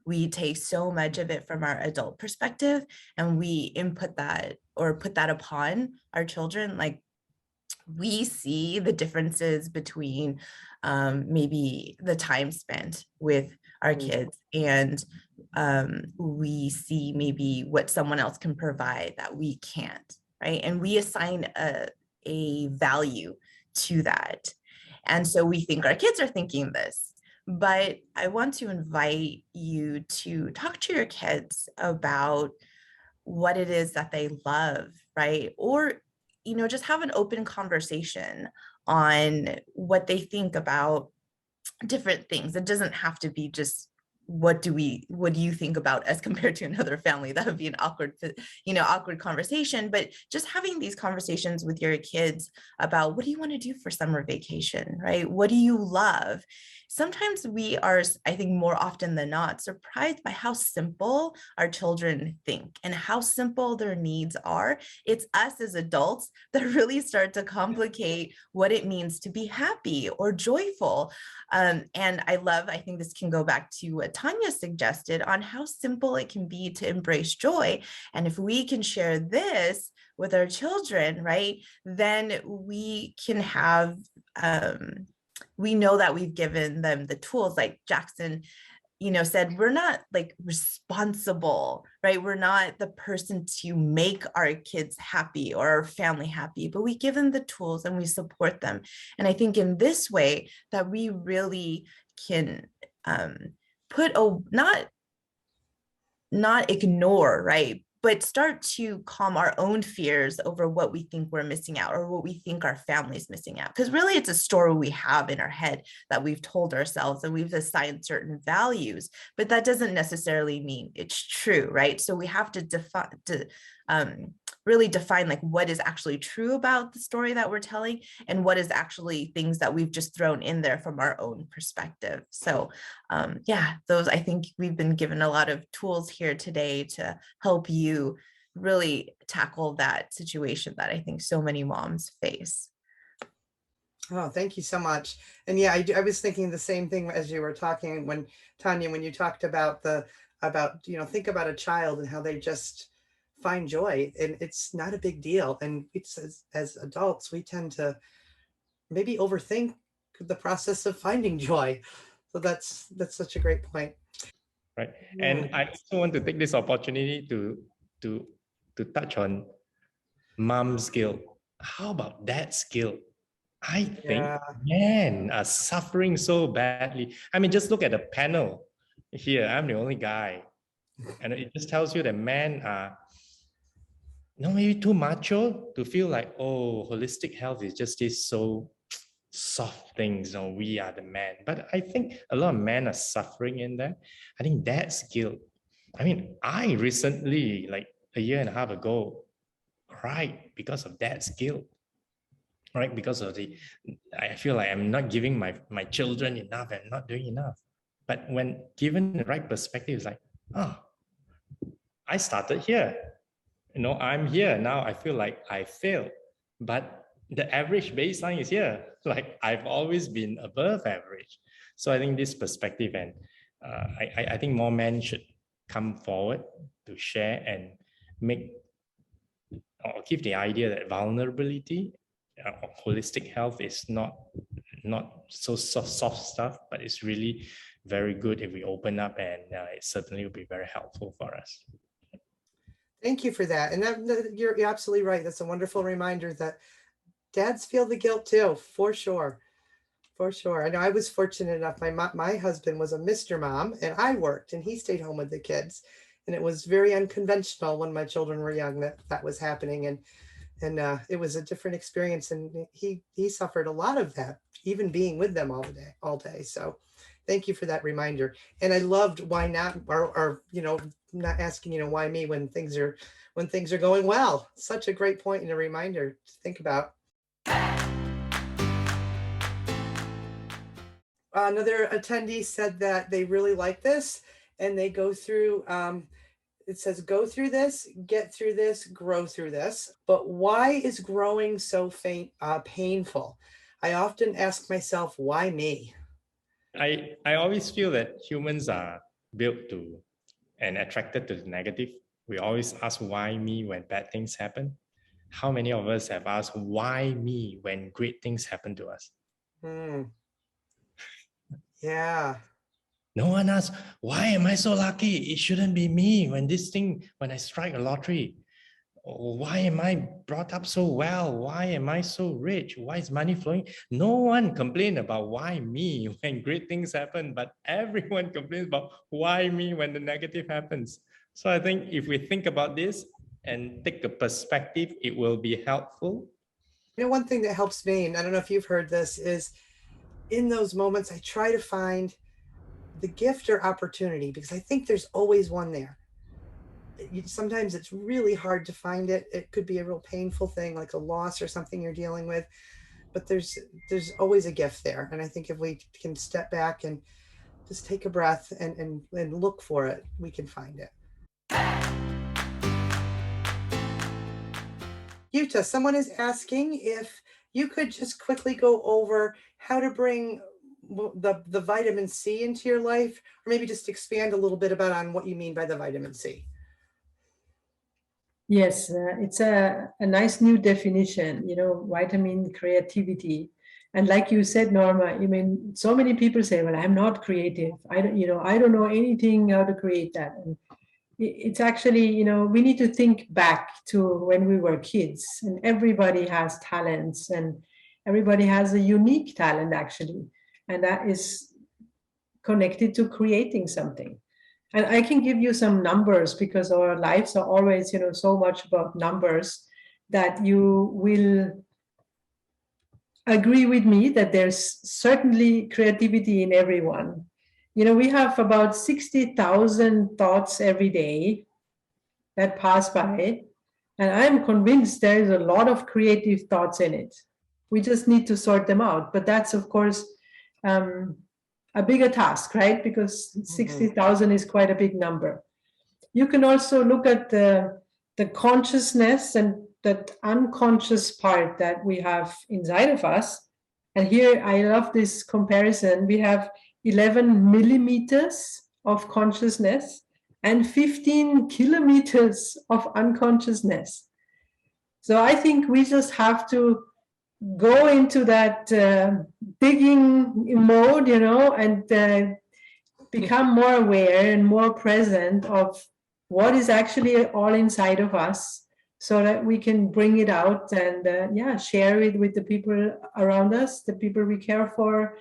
We take so much of it from our adult perspective and we input that or put that upon our children. Like, we see the differences between maybe the time spent with our kids and we see maybe what someone else can provide that we can't, right? And we assign a value to that. And so we think our kids are thinking this. But I want to invite you to talk to your kids about what it is that they love, right? Or, just have an open conversation on what they think about different things. It doesn't have to be just what do you think about as compared to another family? That would be an awkward conversation. But just having these conversations with your kids about what do you want to do for summer vacation, right? What do you love? Sometimes we are, I think more often than not, surprised by how simple our children think and how simple their needs are. It's us as adults that really start to complicate what it means to be happy or joyful. And I think this can go back to what Tanya suggested on how simple it can be to embrace joy. And if we can share this with our children, right, then we can have, we know that we've given them the tools, like Jackson said, we're not like responsible, right? We're not the person to make our kids happy or our family happy, but we give them the tools and we support them. And I think in this way that we really can not ignore, right? But start to calm our own fears over what we think we're missing out or what we think our family's missing out. Because really it's a story we have in our head that we've told ourselves and we've assigned certain values, but that doesn't necessarily mean it's true, right? So we have to really define like what is actually true about the story that we're telling and what is actually things that we've just thrown in there from our own perspective. So those, I think we've been given a lot of tools here today to help you really tackle that situation that I think so many moms face. Oh, thank you so much. And yeah, I was thinking the same thing as you were talking when Tanya, when you talked about think about a child and how they just find joy, and it's not a big deal. And it's as adults, we tend to maybe overthink the process of finding joy. So that's such a great point. Right. And I also want to take this opportunity to touch on mom's guilt. How about dad's guilt? I think men are suffering so badly. I mean, just look at the panel here. I'm the only guy. And it just tells you that men are maybe too macho to feel like, oh, holistic health is just this so soft things, we are the man. But I think a lot of men are suffering in that. I think that's guilt. I mean, I recently, like a year and a half ago, cried because of dad's guilt, right? Because of I feel like I'm not giving my children enough and not doing enough. But when given the right perspective, it's like, I started here. I'm here now. I feel like I failed, but the average baseline is here. Like I've always been above average. So I think this perspective, and I think more men should come forward to share and make or give the idea that vulnerability holistic health is not so soft stuff, but it's really very good if we open up, and it certainly will be very helpful for us. Thank you for that. And you're absolutely right. That's a wonderful reminder that dads feel the guilt too, for sure. For sure. I know I was fortunate enough. My husband was a Mr. Mom, and I worked, and he stayed home with the kids. And it was very unconventional when my children were young that was happening. And it was a different experience. And he suffered a lot of that, even being with them all day. So thank you for that reminder. And I loved why not, or not asking, why me when things are going well. Such a great point and a reminder to think about. Another attendee said that they really like this, and they go through, it says, go through this, get through this, grow through this. But why is growing so painful? I often ask myself, why me? I always feel that humans are built to and attracted to the negative. We always ask why me when bad things happen. How many of us have asked why me when great things happen to us? Yeah. No one asks, why am I so lucky? It shouldn't be me when I strike a lottery. Why am I brought up so well? Why am I so rich? Why is money flowing? No one complains about why me when great things happen, but everyone complains about why me when the negative happens. So I think if we think about this and take a perspective, it will be helpful. One thing that helps me, and I don't know if you've heard this, is in those moments, I try to find the gift or opportunity, because I think there's always one there. Sometimes it's really hard to find it. It could be a real painful thing, like a loss or something you're dealing with, but there's always a gift there. And I think if we can step back and just take a breath and look for it, we can find it. Jutta, someone is asking if you could just quickly go over how to bring the vitamin C into your life, or maybe just expand a little bit on what you mean by the vitamin C. Yes, it's a nice new definition, vitamin creativity. And like you said, Norma, so many people say, well, I'm not creative. I don't know anything how to create that. And it's actually, we need to think back to when we were kids, and everybody has talents, and everybody has a unique talent actually. And that is connected to creating something. And I can give you some numbers, because our lives are always, so much about numbers, that you will agree with me that there's certainly creativity in everyone. We have about 60,000 thoughts every day that pass by. And I'm convinced there is a lot of creative thoughts in it. We just need to sort them out. But that's, of course, a bigger task, right? Because 60,000 is quite a big number. You can also look at the consciousness and that unconscious part that we have inside of us. And here, I love this comparison. We have 11 millimeters of consciousness and 15 kilometers of unconsciousness. So I think we just have to go into that digging mode, and become more aware and more present of what is actually all inside of us, so that we can bring it out and share it with the people around us, the people we care for,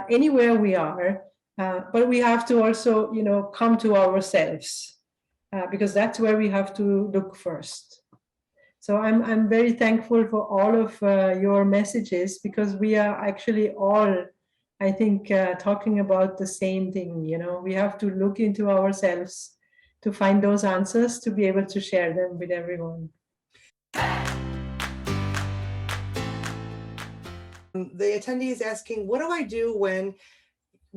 anywhere we are. But we have to also, come to ourselves, because that's where we have to look first. So I'm very thankful for all of your messages, because we are actually all, I think, talking about the same thing. We have to look into ourselves to find those answers, to be able to share them with everyone. The attendee is asking, what do I do when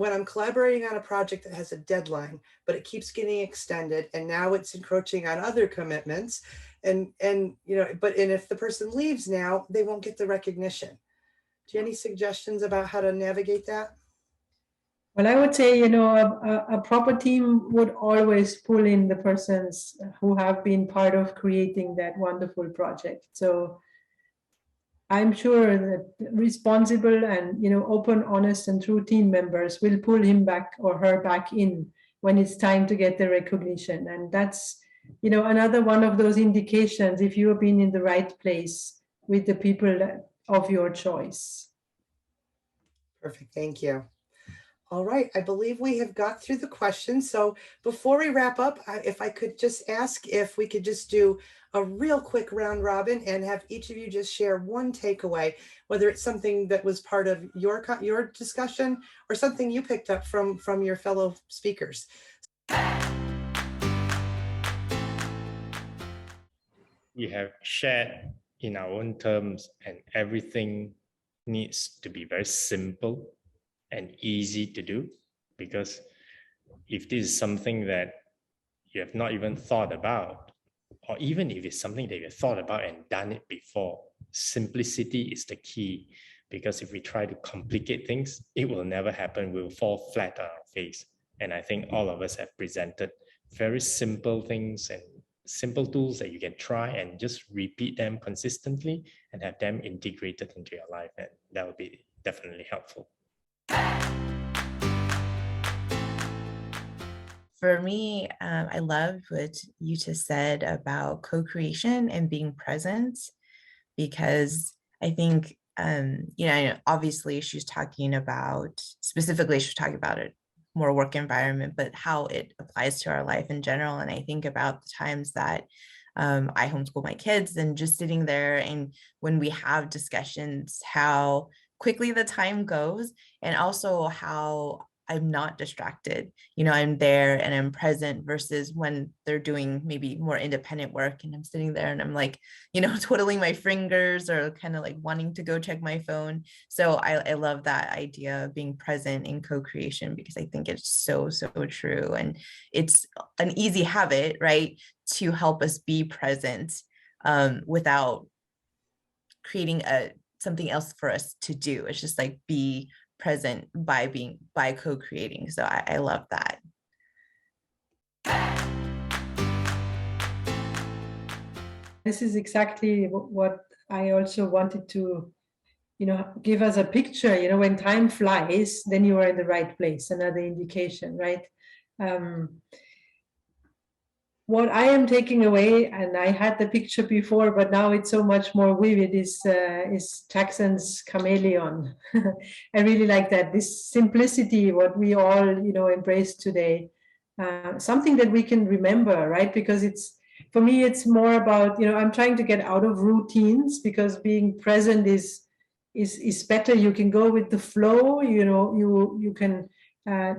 I'm collaborating on a project that has a deadline, but it keeps getting extended, and now it's encroaching on other commitments, and if the person leaves now, they won't get the recognition. Do you have any suggestions about how to navigate that? Well, I would say, a proper team would always pull in the persons who have been part of creating that wonderful project. So I'm sure that responsible and, you know, open, honest, and true team members will pull him back or her back in when it's time to get the recognition. And that's, you know, another one of those indications if you have been in the right place with the people of your choice. Perfect. Thank you. All right. I believe we have got through the questions. So before we wrap up, if I could just ask if we could just do a real quick round robin and have each of you just share one takeaway, whether it's something that was part of your discussion or something you picked up from your fellow speakers. We have shared in our own terms, and everything needs to be very simple and easy to do, because if this is something that you have not even thought about, or even if it's something that you've thought about and done it before, simplicity is the key. Because if we try to complicate things, it will never happen. We'll fall flat on our face. And I think all of us have presented very simple things and simple tools that you can try and just repeat them consistently and have them integrated into your life. And that would be definitely helpful. For me, I love what Jutta said about co-creation and being present, because I think, you know, obviously she's talking about, specifically she's talking about it more work environment, but how it applies to our life in general. And I think about the times that I homeschool my kids and just sitting there, and when we have discussions, how quickly the time goes, and also how I'm not distracted. You know, I'm there and I'm present, versus when they're doing maybe more independent work and I'm sitting there and I'm like, you know, twiddling my fingers or kind of like wanting to go check my phone. So I love that idea of being present in co-creation, because I think it's so true. And it's an easy habit, right, to help us be present without creating something else for us to do. It's just like be present by co-creating. So I love that. This is exactly what I also wanted to, you know, give us a picture. You know, when time flies, then you are in the right place. Another indication, right? What I am taking away, and I had the picture before, but now it's so much more vivid, is Jackson's chameleon. I really like that. This simplicity, what we all, you know, embrace today, something that we can remember, right? Because it's, for me, it's more about, you know, I'm trying to get out of routines, because being present is better. You can go with the flow. You know, you can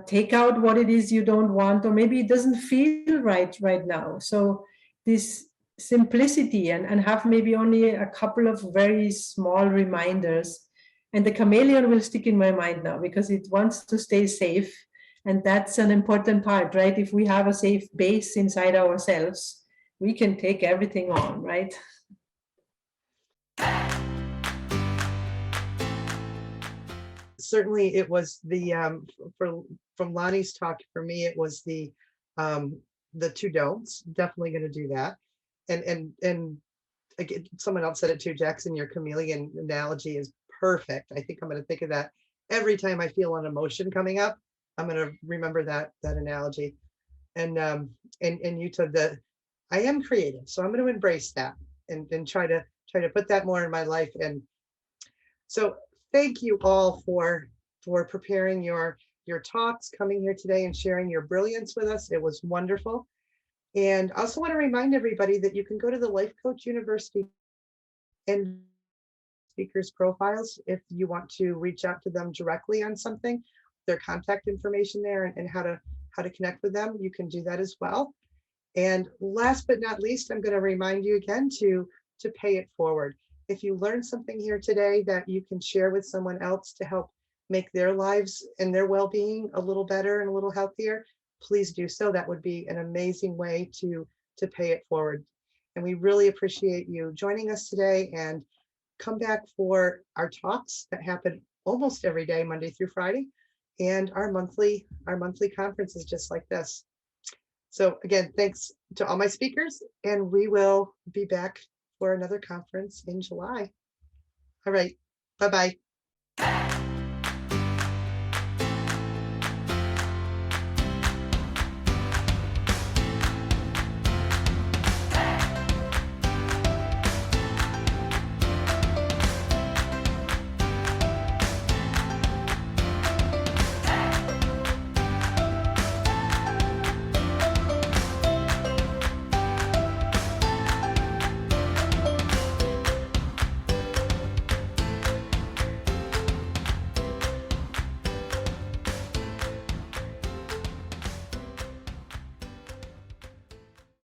take out what it is you don't want, or maybe it doesn't feel right now. So this simplicity, and have maybe only a couple of very small reminders, and the chameleon will stick in my mind now because it wants to stay safe. And that's an important part, right? If we have a safe base inside ourselves, we can take everything on, right? Certainly it was the from Lani's talk, for me it was the two don'ts. Definitely going to do that. And again, someone else said it too, Jackson, your chameleon analogy is perfect. I think I'm going to think of that every time I feel an emotion coming up. I'm going to remember that analogy. And Jutta, that I am creative, so I'm going to embrace that and try to put that more in my life. And so thank you all for preparing your talks, coming here today and sharing your brilliance with us. It was wonderful. And I also want to remind everybody that you can go to the Life Coach University and speakers' profiles if you want to reach out to them directly on something. Their contact information there, and how to connect with them. You can do that as well. And last but not least, I'm going to remind you again to pay it forward. If you learned something here today that you can share with someone else to help make their lives and their well-being a little better and a little healthier, please do so. That would be an amazing way to pay it forward. And we really appreciate you joining us today, and come back for our talks that happen almost every day, Monday through Friday, and our monthly conferences just like this. So again, thanks to all my speakers, and we will be back for another conference in July. All right. Bye-bye.